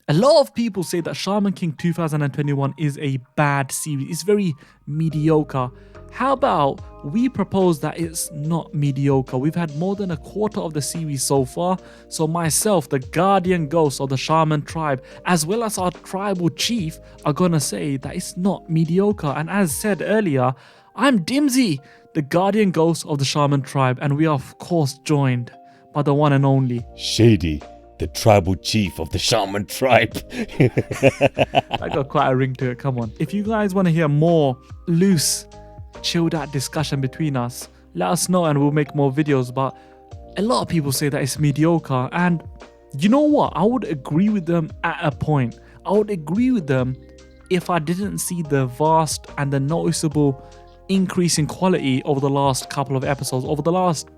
A lot of people say that Shaman King 2021 is a bad series. It's very mediocre. How about we propose that it's not mediocre? We've had more than a quarter of the series so far. So myself, the guardian ghost of the Shaman tribe, as well as our tribal chief, are gonna say that it's not mediocre. And as said earlier, I'm Dimsy, the guardian ghost of the Shaman tribe, and we are of course joined by the one and only Shady, the tribal chief of the Shaman tribe. That got quite a ring to it. Come on. If you guys want to hear more loose, chilled out discussion between us, let us know and we'll make more videos. But a lot of people say that it's mediocre. And you know what? I would agree with them at a point. I would agree with them if I didn't see the vast and the noticeable increase in quality over the last couple of episodes, over the last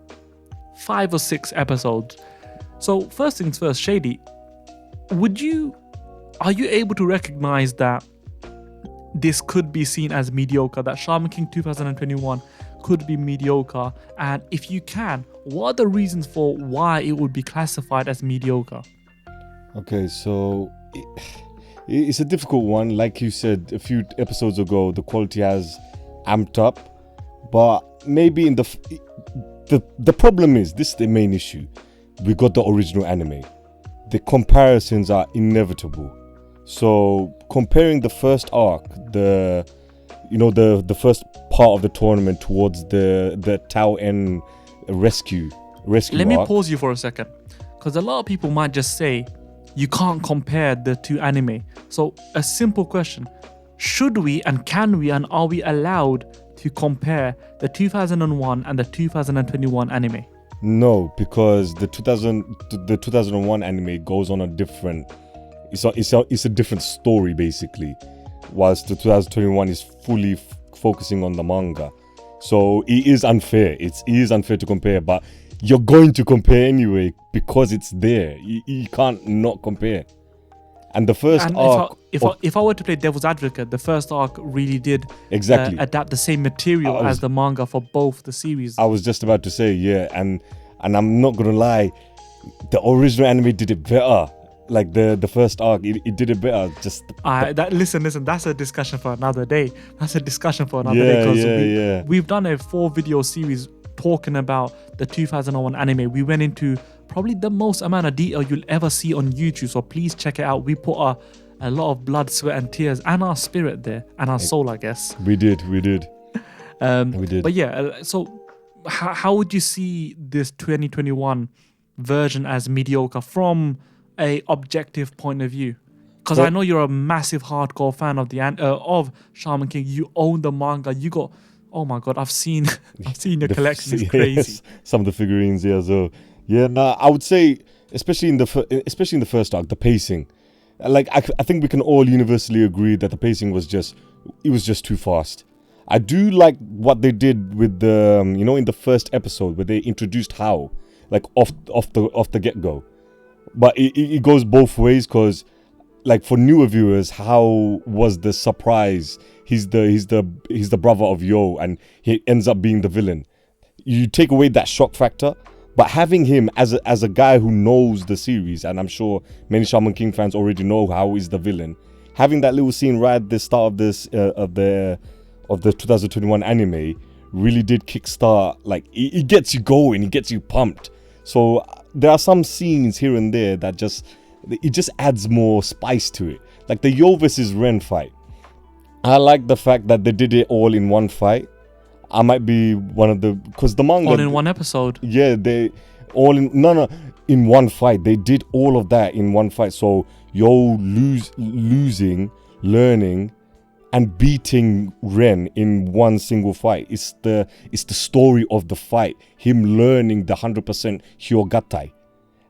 5 or 6 episodes. So first things first, Shady, are you able to recognize that this could be seen as mediocre, that Shaman King 2021 could be mediocre? And if you can, what are the reasons for why it would be classified as mediocre? Okay, so it's a difficult one. Like you said a few episodes ago, the quality has amped up, but maybe in the problem is, this is the main issue. We got the original anime. The comparisons are inevitable. So comparing the first arc, the first part of the tournament towards the Tao N rescue Let me arc. pause you for a second, because a lot of people might just say you can't compare the two anime. So a simple question: should we and can we and are we allowed to compare the 2001 and the 2021 anime? No, because the 2001 anime goes on a different. It's a different story basically, whilst the 2021 is fully focusing on the manga. So it is unfair. It is unfair to compare, but you're going to compare anyway because it's there. You can't not compare. And the first arc. If I were to play devil's advocate, the first arc really did Exactly adapt the same material as the manga for both the series. I was just about to say, yeah, and I'm not gonna lie, the original anime did it better. Like the first arc, it did it better. Listen, that's a discussion for another day. That's a discussion for another day, because we've done a 4-video series talking about the 2001 anime. We went into probably the most amount of detail you'll ever see on YouTube, so please check it out. We put a lot of blood, sweat and tears and our spirit there, and our soul, I guess. We did. We did. But yeah, so how would you see this 2021 version as mediocre from a objective point of view? Because I know you're a massive hardcore fan of Shaman King. You own the manga. You got, oh my god, I've seen your collection. It's crazy. Yes, some of the figurines, yeah. So yeah, I would say, especially in the first arc, the pacing. Like I think we can all universally agree that the pacing was just too fast. I do like what they did with the in the first episode where they introduced How, like off the get go. But it goes both ways, because like for newer viewers, How was the surprise. He's the brother of Yo, and he ends up being the villain. You take away that shock factor, but having him as a guy who knows the series, and I'm sure many Shaman King fans already know How is the villain. Having that little scene right at the start of this of the 2021 anime really did kickstart. Like it gets you going, it gets you pumped. So there are some scenes here and there that just adds more spice to it. Like the Yo versus Ren fight. I like the fact that they did it all in one fight. I might be one of the, because the manga all in one episode. Yeah, they all in one fight. They did all of that in one fight. So Yo losing, learning, and beating Ren in one single fight. It's the story of the fight. Him learning the 100% Hyogatai.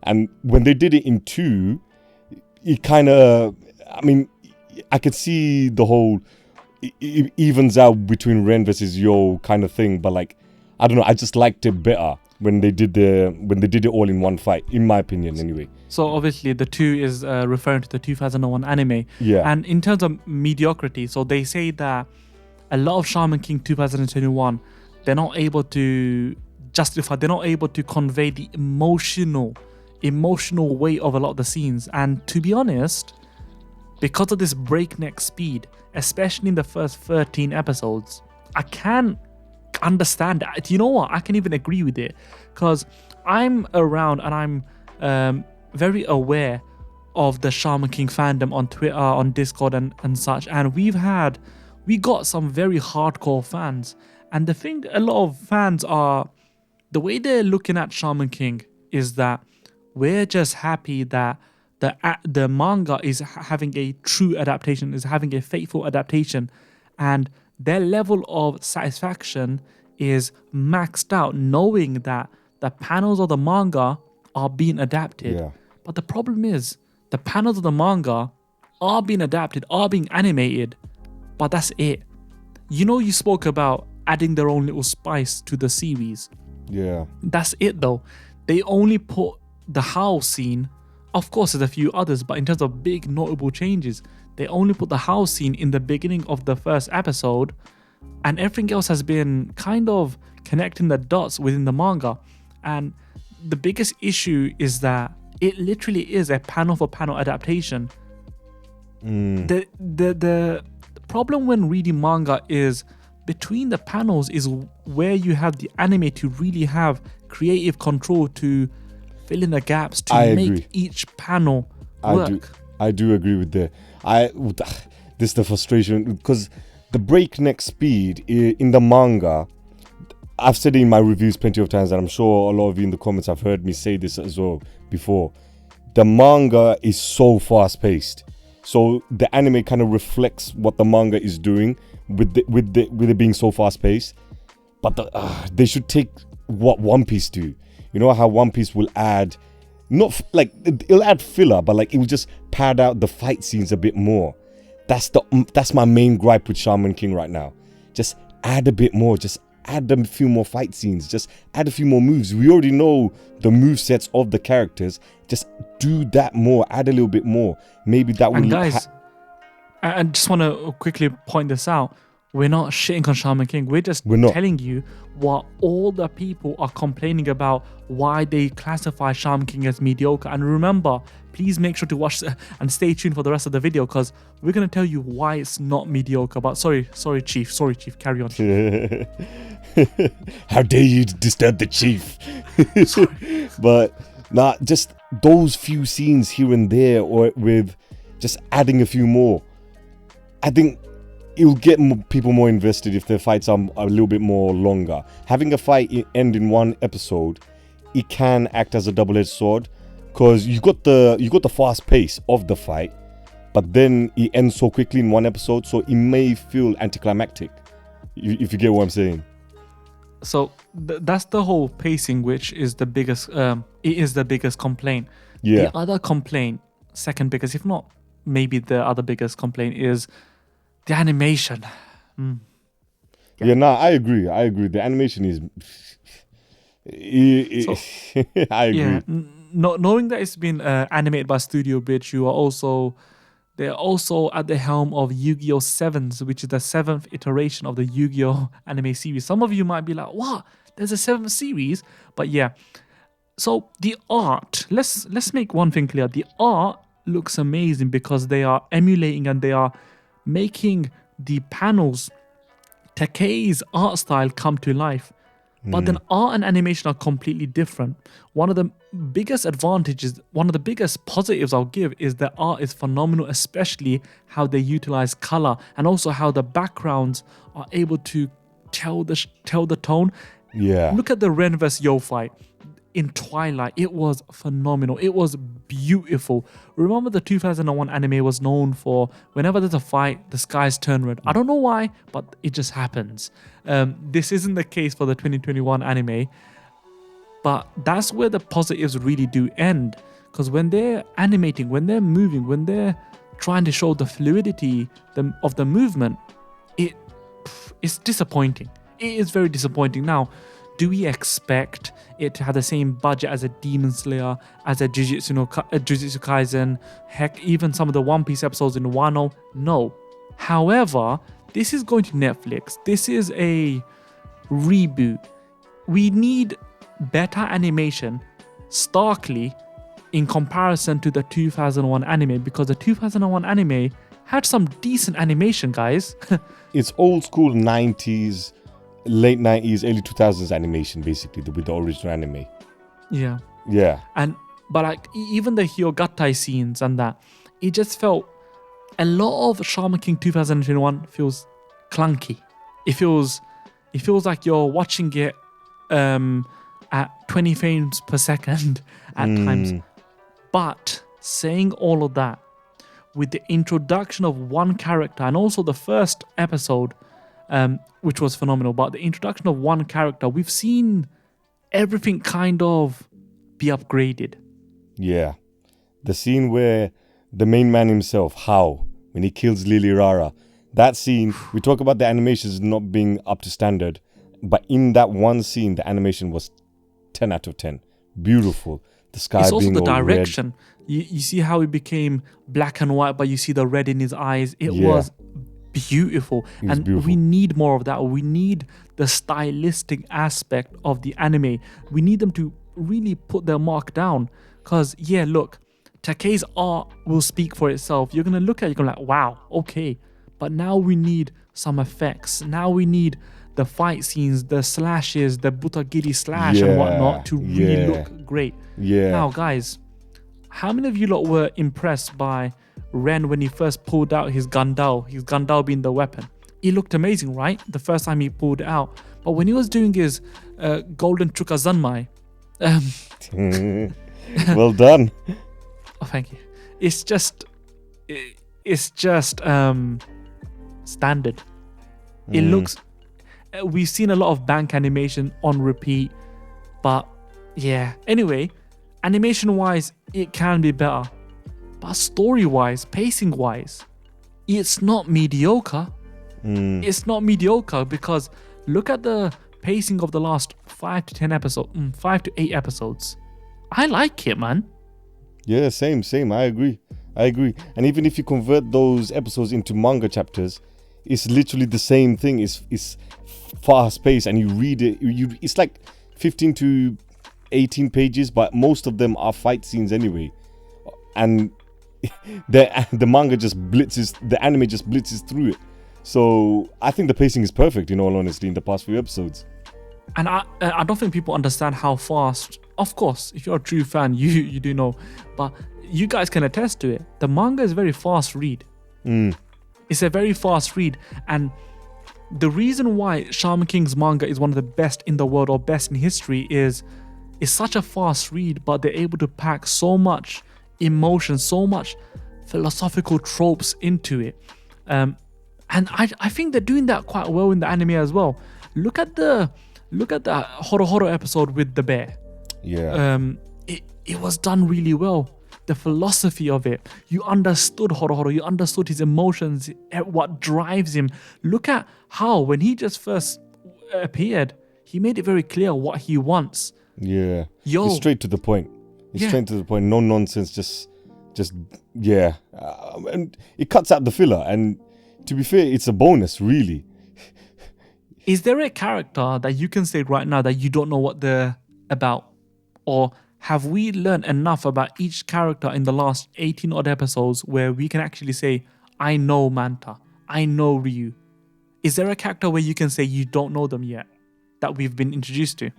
And when they did it in 2, it kind of, I could see the whole, it evens out between Ren versus Yo kind of thing. But like, I don't know, I just liked it better when they did it all in one fight, in my opinion anyway. So obviously the 2 is referring to the 2001 anime. Yeah. And in terms of mediocrity, so they say that a lot of Shaman King 2021, they're not able to justify, they're not able to convey the emotional weight of a lot of the scenes. And to be honest, because of this breakneck speed, especially in the first 13 episodes. I can understand that. You know what? I can even agree with it, because I'm around and I'm very aware of the Shaman King fandom on Twitter, on Discord and such, and we got some very hardcore fans. And the thing, a lot of fans are, the way they're looking at Shaman King is that we're just happy that the manga is having a true adaptation, is having a faithful adaptation, and their level of satisfaction is maxed out knowing that the panels of the manga are being adapted. Yeah. But the problem is, the panels of the manga are being adapted, are being animated, but that's it. You spoke about adding their own little spice to the series. Yeah. That's it though. They only put the house scene, of course there's a few others, but in terms of big notable changes, they only put the house scene in the beginning of the first episode, and everything else has been kind of connecting the dots within the manga. And the biggest issue is that it literally is a panel for panel adaptation. The problem when reading manga is between the panels is where you have the anime to really have creative control to fill in the gaps, to make each panel work. I do agree with that. This is the frustration, because the breakneck speed in the manga, I've said it in my reviews plenty of times, and I'm sure a lot of you in the comments have heard me say this as well before. The manga is so fast paced, so the anime kind of reflects what the manga is doing with it being so fast paced. But they should take what One Piece do. You know how One Piece will add, it'll add filler, but like it will just pad out the fight scenes a bit more. That's my main gripe with Shaman King right now. Just add a bit more. Just add a few more fight scenes. Just add a few more moves. We already know the move sets of the characters. Just do that more. Add a little bit more. Maybe that will. And guys, I just want to quickly point this out. We're not shitting on Shaman King. We're telling you what all the people are complaining about, why they classify Shaman King as mediocre. And remember, please make sure to watch and stay tuned for the rest of the video, because we're going to tell you why it's not mediocre. But sorry, Chief, carry on. How dare you disturb the Chief? But just those few scenes here and there, or with just adding a few more, I think it'll get people more invested if the fights are a little bit more longer. Having a fight end in one episode, it can act as a double-edged sword, because you got the fast pace of the fight, but then it ends so quickly in one episode, so it may feel anticlimactic, if you get what I'm saying. So that's the whole pacing, which is the biggest. It is the biggest complaint. Yeah. The other complaint, second biggest, if not maybe the other biggest complaint, is the animation. I agree. The animation is. I agree. Yeah, knowing that it's been animated by Studio Bridge, they're also at the helm of Yu-Gi-Oh! 7s, which is the 7th iteration of the Yu-Gi-Oh! Anime series. Some of you might be like, what? There's a 7th series? But yeah. So the art, let's make one thing clear. The art looks amazing because they are emulating and they are making the panels, Takei's art style, come to life. But then art and animation are completely different. One of the biggest advantages, one of the biggest positives I'll give is that art is phenomenal, especially how they utilize color and also how the backgrounds are able to tell the tone. Yeah. Look at the Ren vs. Yo fight in Twilight. It was phenomenal. It was beautiful. Remember the 2001 anime was known for whenever there's a fight, the skies turn red. I don't know why, but it just happens. This isn't the case for the 2021 anime, but that's where the positives really do end. Because when they're animating, when they're moving, when they're trying to show the fluidity of the movement, it's disappointing. It is very disappointing. Now, do we expect it to have the same budget as a Demon Slayer, as a Jujutsu Kaisen, heck, even some of the One Piece episodes in Wano? No. However, this is going to Netflix. This is a reboot. We need better animation, starkly, in comparison to the 2001 anime, because the 2001 anime had some decent animation, guys. It's old school 90s, late 90s, early 2000s animation, basically, with the original anime. Yeah. Yeah. But like even the Hyogatai scenes and that, it just felt a lot of Shaman King 2021 feels clunky. It feels like you're watching it at 20 frames per second at times. But saying all of that, with the introduction of one character and also the first episode, which was phenomenal, but the introduction of one character, we've seen everything kind of be upgraded. Yeah. The scene where the main man himself, How, when he kills Lily Rara, that scene, we talk about the animations not being up to standard, but in that one scene, the animation was 10 out of 10. Beautiful. The sky it's also being the all direction. You see how it became black and white, but you see the red in his eyes. It was beautiful. We need more of that. We need the stylistic aspect of the anime. We need them to really put their mark down. Because, yeah, look, Takei's art will speak for itself. You're going to look at it, you're going to like, wow, okay. But now we need some effects. Now we need the fight scenes, the slashes, the Butagiri slash and whatnot to really look great. Yeah. Now, guys, how many of you lot were impressed by Ren when he first pulled out his Gandao being the weapon? He looked amazing, right? The first time he pulled it out. But when he was doing his Golden Chukazanmai, well done. Oh, thank you. It's just standard. It looks. We've seen a lot of bank animation on repeat, but yeah. Anyway, animation-wise, it can be better, but story-wise, pacing-wise, it's not mediocre. It's not mediocre because look at the pacing of the last 5 to 8 episodes. I like it, man. Yeah, same. I agree. And even if you convert those episodes into manga chapters, it's literally the same thing. It's fast paced, and you read it. It's like 15 to 18 pages, but most of them are fight scenes anyway. And the manga just blitzes, the anime just blitzes through it. So I think the pacing is perfect, in all honesty, in the past few episodes. And I don't think people understand how fast. Of course, if you're a true fan, you do know. But you guys can attest to it. The manga is a very fast read. It's a very fast read. And the reason why Shaman King's manga is one of the best in the world or best in history is it's such a fast read, but they're able to pack so much emotion, so much philosophical tropes into it. And I think they're doing that quite well in the anime as well. Look at the Horo Horo episode with the bear. Yeah. It was done really well. The philosophy of it. You understood Horo Horo. You understood his emotions, what drives him. Look at how, when he just first appeared, he made it very clear what he wants. Yeah. It's straight to the point. Straight to the point. No nonsense. Just and it cuts out the filler. And to be fair, it's a bonus, really. Is there a character that you can say right now that you don't know what they're about? Or have we learned enough about each character in the last 18 odd episodes where we can actually say, I know Manta, I know Ryu? Is there a character where you can say you don't know them yet that we've been introduced to?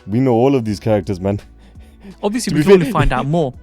We know all of these characters, man. Obviously, we can only find out more.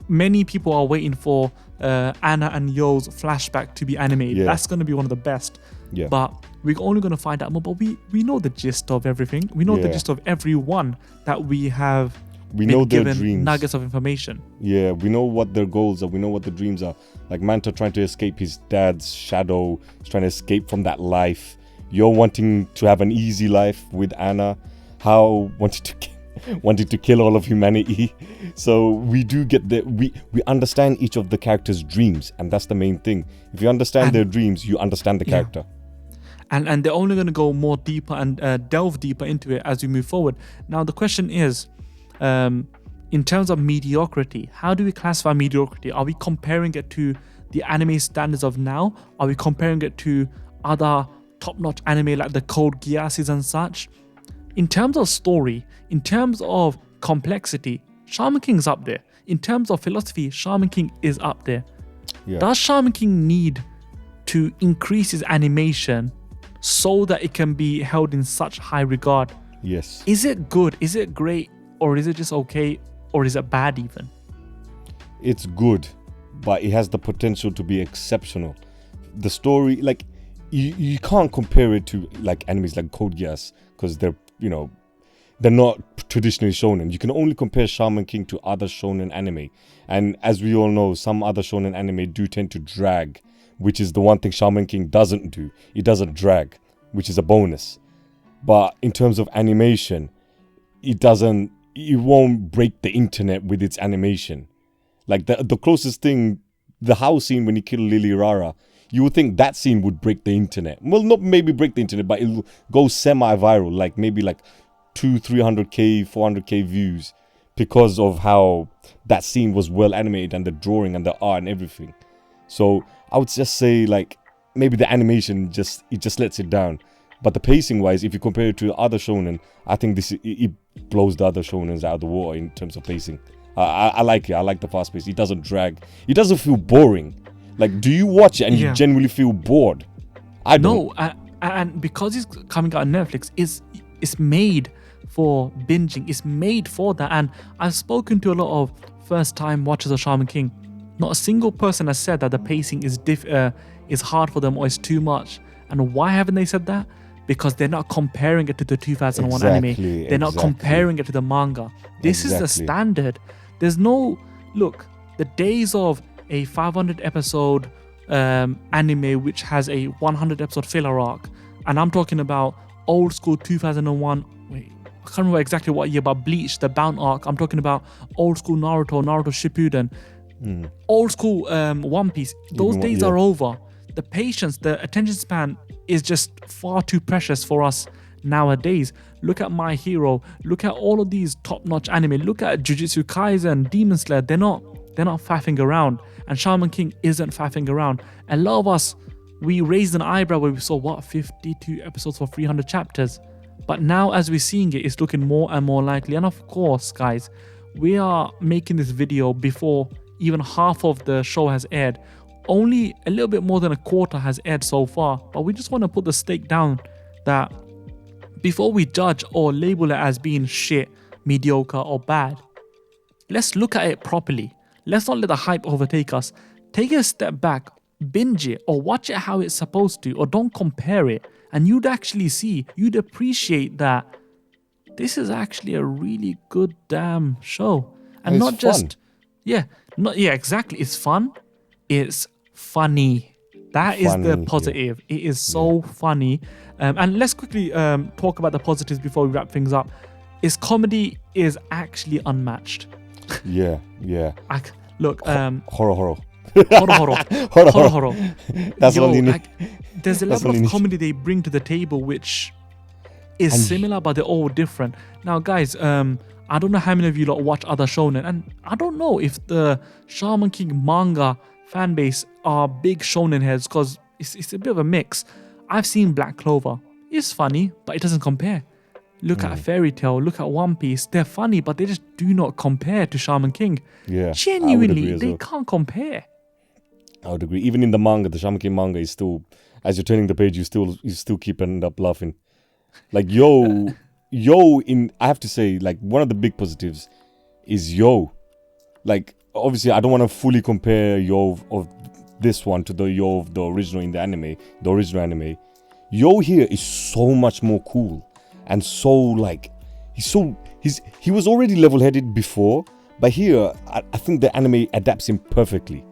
Many people are waiting for Anna and Yo's flashback to be animated. Yeah. That's going to be one of the best. Yeah. But we're only going to find out more. But we know the gist of everything. We know the gist of everyone that we have. We know their given dreams. Nuggets of information. Yeah, we know what their goals are. We know what their dreams are. Like Manta trying to escape his dad's shadow, trying to escape from that life. Yo wanting to have an easy life with Anna. How wanted to kill all of humanity. So we do get we understand each of the characters' dreams, and that's the main thing. If you understand their dreams, you understand the character. And they're only going to go more deeper and delve deeper into it as we move forward. Now the question is, in terms of mediocrity, how do we classify mediocrity? Are we comparing it to the anime standards of now? Are we comparing it to other top-notch anime like the Code Geasses and such. In terms of story, in terms of complexity, Shaman King's up there. In terms of philosophy, Shaman King is up there. Yeah. Does Shaman King need to increase his animation so that it can be held in such high regard? Yes. Is it good? Is it great? Or is it just okay? Or is it bad even? It's good, but it has the potential to be exceptional. The story, like, you can't compare it to like animes like Code Geass because they're not traditionally shonen. You can only compare Shaman King to other shonen anime, and as we all know, some other shonen anime do tend to drag, which is the one thing Shaman King doesn't do. It doesn't drag, which is a bonus. But in terms of animation, it won't break the internet with its animation. Like the closest thing, the house scene when he killed Lily Rara, you would think that scene would break the internet. Well, not maybe break the internet, but it'll go semi-viral, like maybe like 200,000, 300,000, 400,000 views because of how that scene was well animated and the drawing and the art and everything. So I would just say like maybe the animation just lets it down. But the pacing wise, if you compare it to other shonen, I think it blows the other shonens out of the water in terms of pacing. I like it. I like the fast pace. It doesn't drag. It doesn't feel boring. Like, do you watch it and you genuinely feel bored? I don't. No, and because it's coming out on Netflix, it's made for binging. It's made for that. And I've spoken to a lot of first-time watchers of Shaman King. Not a single person has said that the pacing is hard for them or it's too much. And why haven't they said that? Because they're not comparing it to the 2001 anime. They're not comparing it to the manga. This is the standard. There's no... Look, the days of a 500 episode anime which has a 100 episode filler arc, and I'm talking about old school 2001... Wait, I can't remember exactly what year, but Bleach, the Bound arc. I'm talking about old school Naruto Shippuden. Old school One Piece. Those days are over. The patience, the attention span is just far too precious for us nowadays. Look at My Hero. Look at all of these top-notch anime. Look at Jujutsu Kaisen, Demon Slayer. They're not faffing around. And Shaman King isn't faffing around. A lot of us, we raised an eyebrow when we saw 52 episodes for 300 chapters. But now as we're seeing it, it's looking more and more likely. And of course, guys, we are making this video before even half of the show has aired. Only a little bit more than a quarter has aired so far, but we just want to put the stake down that before we judge or label it as being shit, mediocre or bad, let's look at it properly. Let's not let the hype overtake us. Take a step back, binge it or watch it how it's supposed to, or don't compare it, and you'd actually see, you'd appreciate that this is actually a really good damn show. And not just, exactly. It's fun. It's funny. That is the positive. It is so funny. And let's quickly talk about the positives before we wrap things up. Its comedy is actually unmatched. Yeah. Look, horror. That's there's a level of comedy they bring to the table which is similar, but they're all different. Now, guys, I don't know how many of you lot watch other shonen, and I don't know if the Shaman King manga fan base are big shonen heads, because it's a bit of a mix. I've seen Black Clover. It's funny, but it doesn't compare. Look at Fairy Tail, look at One Piece. They're funny, but they just do not compare to Shaman King. Yeah, genuinely, they can't compare. I would agree. Even in the manga, the Shaman King manga is still, as you're turning the page, you still keep end up laughing. Like I have to say, like, one of the big positives is Yo. Like, obviously, I don't want to fully compare Yo of this one to the Yo of the original in the anime, the original anime. Yo here is so much more cool, and so like he was already level-headed before, but here I think the anime adapts him perfectly.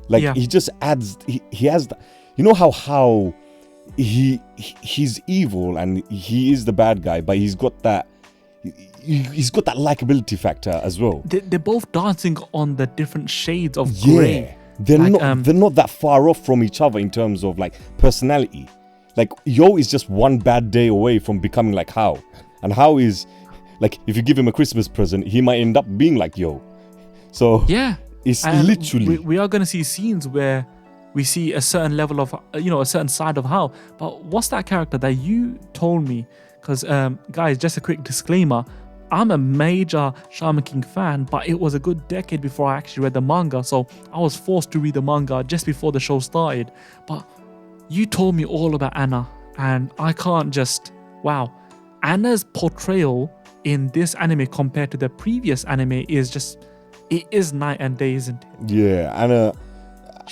Like he just adds, he has the, you know how he's evil and he is the bad guy, but he's got that likability factor as well. They're both dancing on the different shades of grey. They're not that far off from each other in terms of like personality. Like Yo is just one bad day away from becoming like Hao, and Hao is like, if you give him a Christmas present, he might end up being like Yo. So it's literally, we are going to see scenes where we see a certain level of, a certain side of Hal. But what's that character that you told me? Because, guys, just a quick disclaimer. I'm a major Shaman King fan, but it was a good decade before I actually read the manga. So I was forced to read the manga just before the show started. But you told me all about Anna, and I can't just... Wow. Anna's portrayal in this anime compared to the previous anime is just... It is night and day, isn't it? Yeah,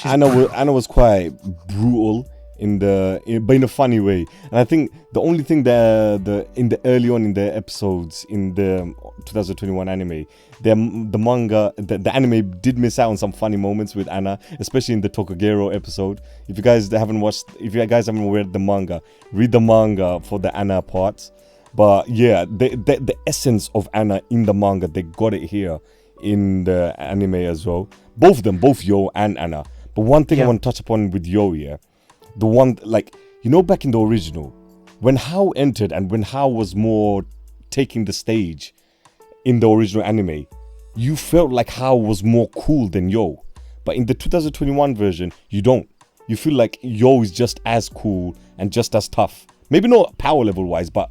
Anna was quite brutal but in a funny way. And I think the only thing early on in the episodes in the 2021 anime, the anime did miss out on some funny moments with Anna, especially in the Tokugero episode. If you guys haven't read the manga, read the manga for the Anna parts. But yeah, the essence of Anna in the manga, they got it here in the anime as well. Both of them, both Yo and Anna. But one thing I want to touch upon with Yo, the one, back in the original, when Hao entered and when Hao was more taking the stage in the original anime, you felt like Hao was more cool than Yo. But in the 2021 version, you don't. You feel like Yo is just as cool and just as tough. Maybe not power level wise, but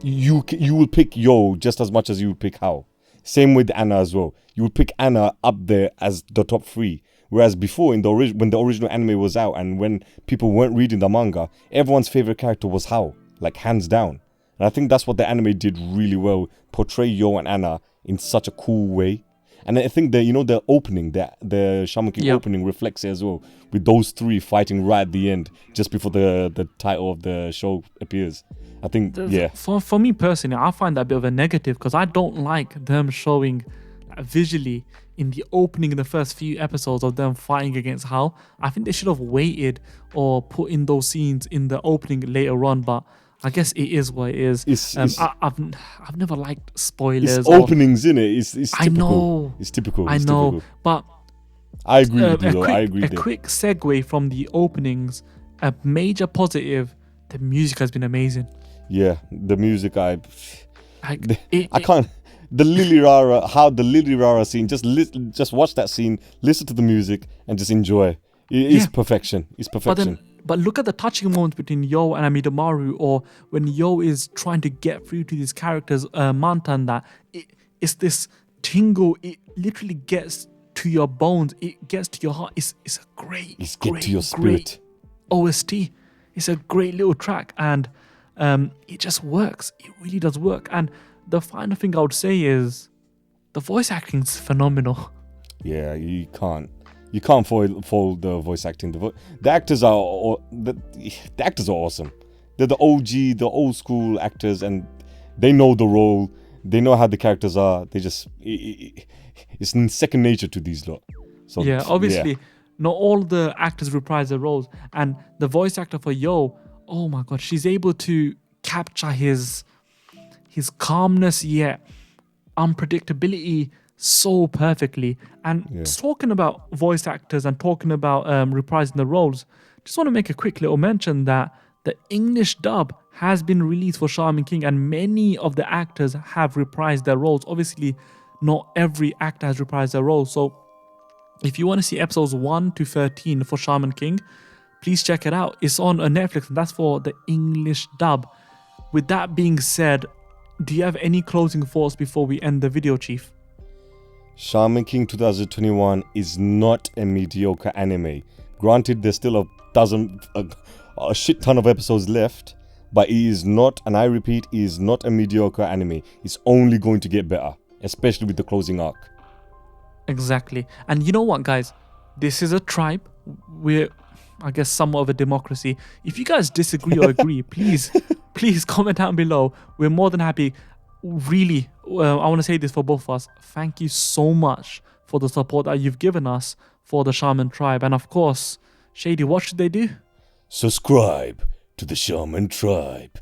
you will pick Yo just as much as you would pick Hao. Same with Anna as well. You would pick Anna up there as the top 3. Whereas before, when the original anime was out and when people weren't reading the manga, everyone's favorite character was Hao, like hands down. And I think that's what the anime did really well, portray Yo and Anna in such a cool way. And I think the opening, the Shaman King opening reflects it as well, with those 3 fighting right at the end, just before the title of the show appears. I think, For me personally, I find that a bit of a negative because I don't like them showing visually in the opening, in the first few episodes of them fighting against Hal. I think they should have waited or put in those scenes in the opening later on, but I guess it is what it is. I've never liked spoilers. It's openings, innit? It's typical. I know. It's typical. I know. But I agree with you, though. I agree. A quick segue from the openings, a major positive, the music has been amazing. Yeah, the music, I can't... The Lily Rara scene, just watch that scene, listen to the music, and just enjoy. It's perfection. It's perfection. But look at the touching moments between Yo and Amidomaru, or when Yo is trying to get through to these characters, Manta, and that. It's this tingle. It literally gets to your bones. It gets to your heart. It's a great, to your spirit. OST. It's a great little track, and it just works. It really does work. And the final thing I would say is the voice acting is phenomenal. Yeah, you can't foil the voice acting. The actors are awesome. They're the OG, the old school actors, and they know the role. They know how the characters are. It's in second nature to these lot. So yeah, obviously, not all the actors reprise their roles, and the voice actor for Yo, oh my god, she's able to capture his calmness yet unpredictability so perfectly. And talking about voice actors and talking about reprising the roles, just want to make a quick little mention that the English dub has been released for Shaman King, and many of the actors have reprised their roles. Obviously, not every actor has reprised their roles. So if you want to see episodes 1 to 13 for Shaman King, please check it out. It's on Netflix, and that's for the English dub. With that being said, do you have any closing thoughts before we end the video, Chief? Shaman King 2021 is not a mediocre anime. Granted, there's still a shit ton of episodes left, but it is not, and I repeat, it is not a mediocre anime. It's only going to get better, especially with the closing arc. Exactly. And you know what, guys? This is a tribe. We're, I guess, somewhat of a democracy. If you guys disagree or agree, please comment down below. We're more than happy. Really, I want to say this for both of us. Thank you so much for the support that you've given us for the Shaman tribe. And of course, Shady, what should they do? Subscribe to the Shaman tribe.